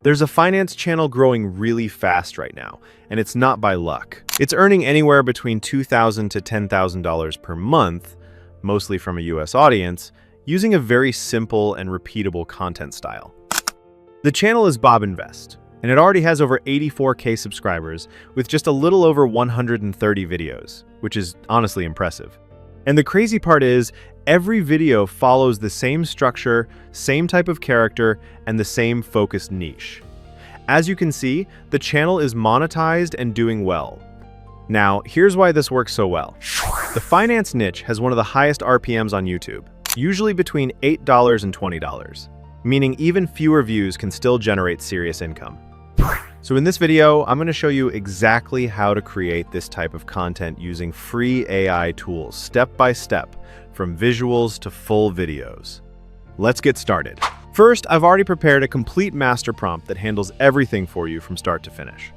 There's a finance channel growing really fast right now, and it's not by luck. It's earning anywhere between $2,000 to $10,000 per month, mostly from a US audience, using a very simple and repeatable content style. The channel is Bob Invest, and it already has over 84K subscribers with just a little over 130 videos, which is honestly impressive. And the crazy part is, every video follows the same structure, same type of character, and the same focused niche. As you can see, the channel is monetized and doing well. Now, here's why this works so well. The finance niche has one of the highest RPMs on YouTube, usually between $8 and $20, meaning even fewer views can still generate serious income. So in this video, I'm going to show you exactly how to create this type of content using free AI tools, step by step, from visuals to full videos. Let's get started. First, I've already prepared a complete master prompt that handles everything for you from start to finish.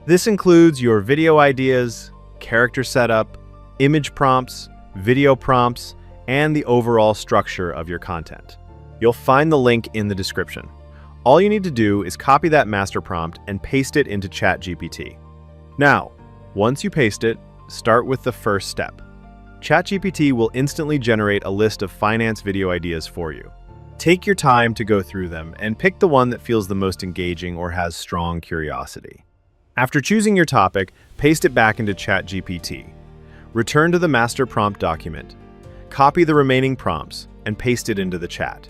This includes your video ideas, character setup, image prompts, video prompts, and the overall structure of your content. You'll find the link in the description. All you need to do is copy that master prompt and paste it into ChatGPT. Now, once you paste it, start with the first step. ChatGPT will instantly generate a list of finance video ideas for you. Take your time to go through them and pick the one that feels the most engaging or has strong curiosity. After choosing your topic, paste it back into ChatGPT. Return to the master prompt document. Copy the remaining prompts and paste it into the chat.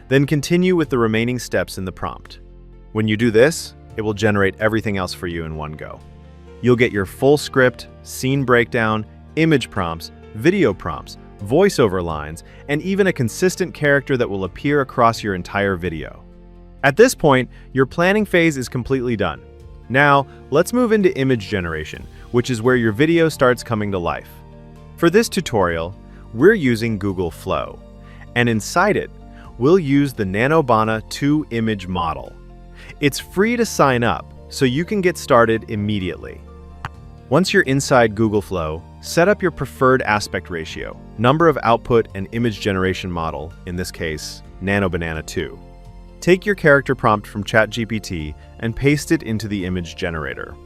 Then continue with the remaining steps in the prompt. When you do this, it will generate everything else for you in one go. You'll get your full script, scene breakdown, image prompts, video prompts, voiceover lines, and even a consistent character that will appear across your entire video. At this point, your planning phase is completely done. Now, let's move into image generation, which is where your video starts coming to life. For this tutorial, we're using Google Flow, and inside it, we'll use the Nanobana 2 image model. It's free to sign up, so you can get started immediately. Once you're inside Google Flow, set up your preferred aspect ratio, number of output and image generation model, in this case, Nanobana 2. Take your character prompt from ChatGPT and paste it into the image generator.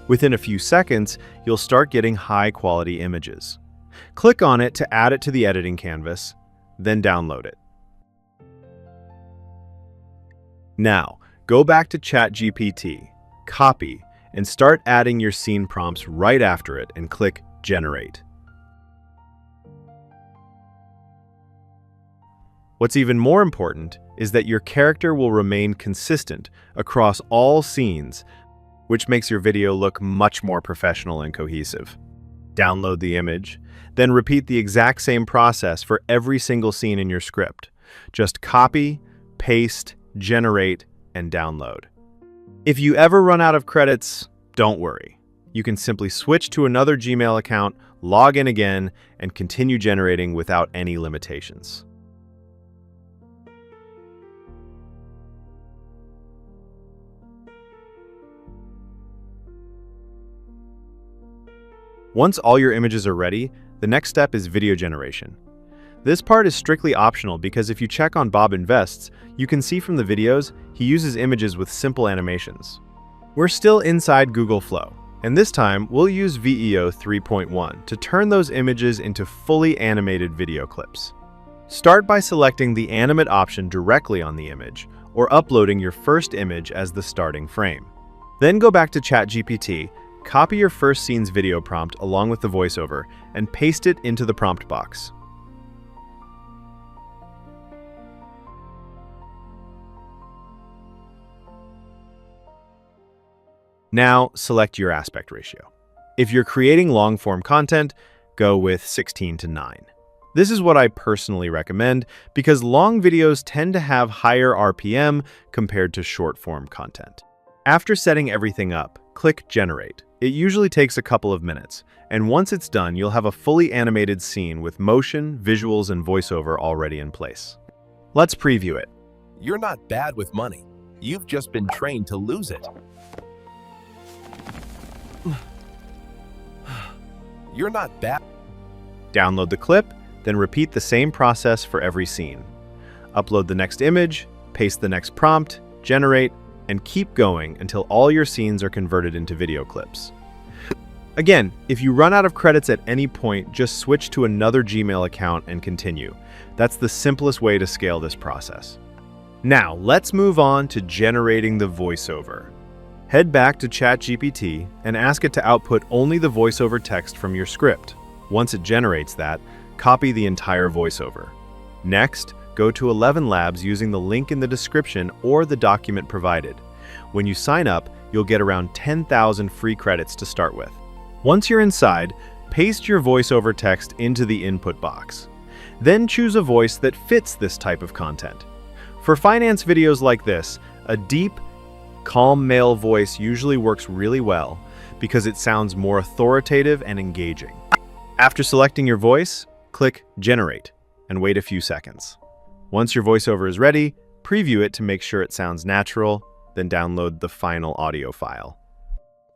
Within a few seconds, you'll start getting high-quality images. Click on it to add it to the editing canvas, then download it. Now, go back to ChatGPT, copy, and start adding your scene prompts right after it and click Generate. What's even more important is that your character will remain consistent across all scenes, which makes your video look much more professional and cohesive. Download the image, then repeat the exact same process for every single scene in your script. Just copy, paste, generate, and download. If you ever run out of credits, don't worry. You can simply switch to another Gmail account, log in again, and continue generating without any limitations. Once all your images are ready, the next step is video generation. This part is strictly optional because if you check on Bob Invests, you can see from the videos he uses images with simple animations. We're still inside Google Flow, and this time we'll use VEO 3.1 to turn those images into fully animated video clips. Start by selecting the animate option directly on the image, or uploading your first image as the starting frame. Then go back to ChatGPT, copy your first scene's video prompt along with the voiceover, and paste it into the prompt box. Now, select your aspect ratio. If you're creating long-form content, go with 16:9. This is what I personally recommend because long videos tend to have higher RPM compared to short-form content. After setting everything up, click Generate. It usually takes a couple of minutes, and once it's done, you'll have a fully animated scene with motion, visuals, and voiceover already in place. Let's preview it. You're not bad with money. You've just been trained to lose it. You're not bad. Download the clip, then repeat the same process for every scene. Upload the next image, paste the next prompt, generate, and keep going until all your scenes are converted into video clips. Again, if you run out of credits at any point, just switch to another Gmail account and continue. That's the simplest way to scale this process. Now, let's move on to generating the voiceover. Head back to ChatGPT and ask it to output only the voiceover text from your script. Once it generates that, copy the entire voiceover. Next, go to 11 Labs using the link in the description or the document provided. When you sign up, you'll get around 10,000 free credits to start with. Once you're inside, paste your voiceover text into the input box. Then choose a voice that fits this type of content. For finance videos like this, a deep, calm male voice usually works really well because it sounds more authoritative and engaging. After selecting your voice, click Generate and wait a few seconds. Once your voiceover is ready, preview it to make sure it sounds natural, then download the final audio file.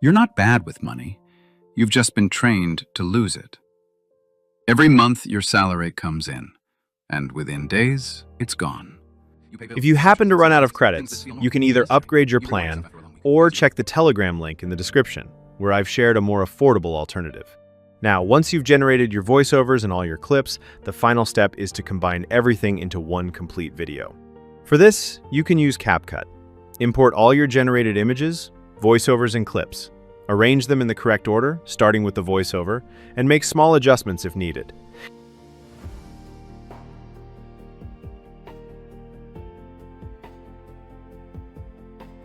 You're not bad with money. You've just been trained to lose it. Every month your salary comes in, and within days, it's gone. If you happen to run out of credits, you can either upgrade your plan or check the Telegram link in the description, where I've shared a more affordable alternative. Now, once you've generated your voiceovers and all your clips, the final step is to combine everything into one complete video. For this, you can use CapCut. Import all your generated images, voiceovers, and clips. Arrange them in the correct order, starting with the voiceover, and make small adjustments if needed.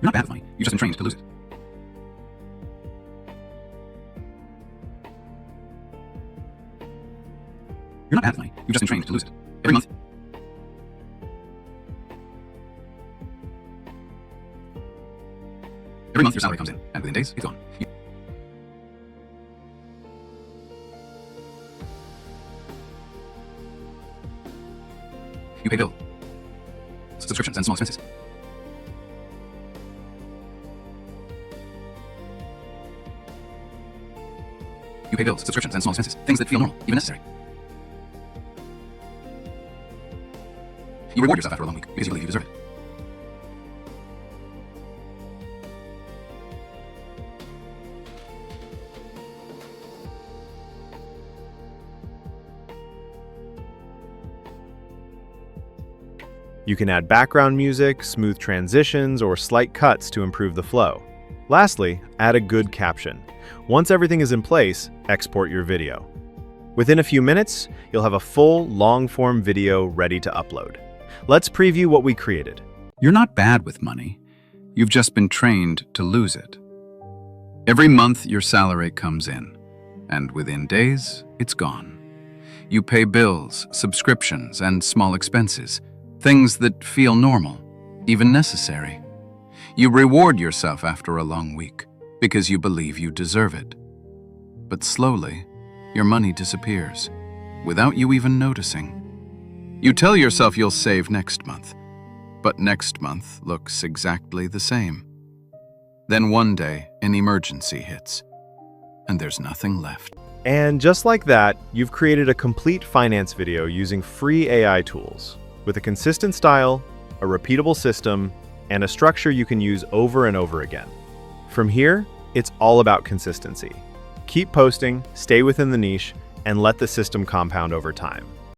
You're not bad with money. You've just been trained to lose it. You're not bad with money. You've just been trained to lose it. Every month. Every month your salary comes in, and within days, it's gone. You pay bills, subscriptions, and small expenses. You pay bills, subscriptions, and small expenses. Things that feel normal, even necessary. You reward yourself after a long week because you believe you deserve it. You can add background music, smooth transitions, or slight cuts to improve the flow. Lastly, add a good caption. Once everything is in place, export your video. Within a few minutes, you'll have a full, long-form video ready to upload. Let's preview what we created. You're not bad with money. You've just been trained to lose it. Every month your salary comes in, and within days, it's gone. You pay bills, subscriptions, and small expenses. Things that feel normal, even necessary. You reward yourself after a long week because you believe you deserve it. But slowly, your money disappears without you even noticing. You tell yourself you'll save next month, but next month looks exactly the same. Then one day, an emergency hits, and there's nothing left. And just like that, you've created a complete finance video using free AI tools. With a consistent style, a repeatable system, and a structure you can use over and over again. From here, it's all about consistency. Keep posting, stay within the niche, and let the system compound over time.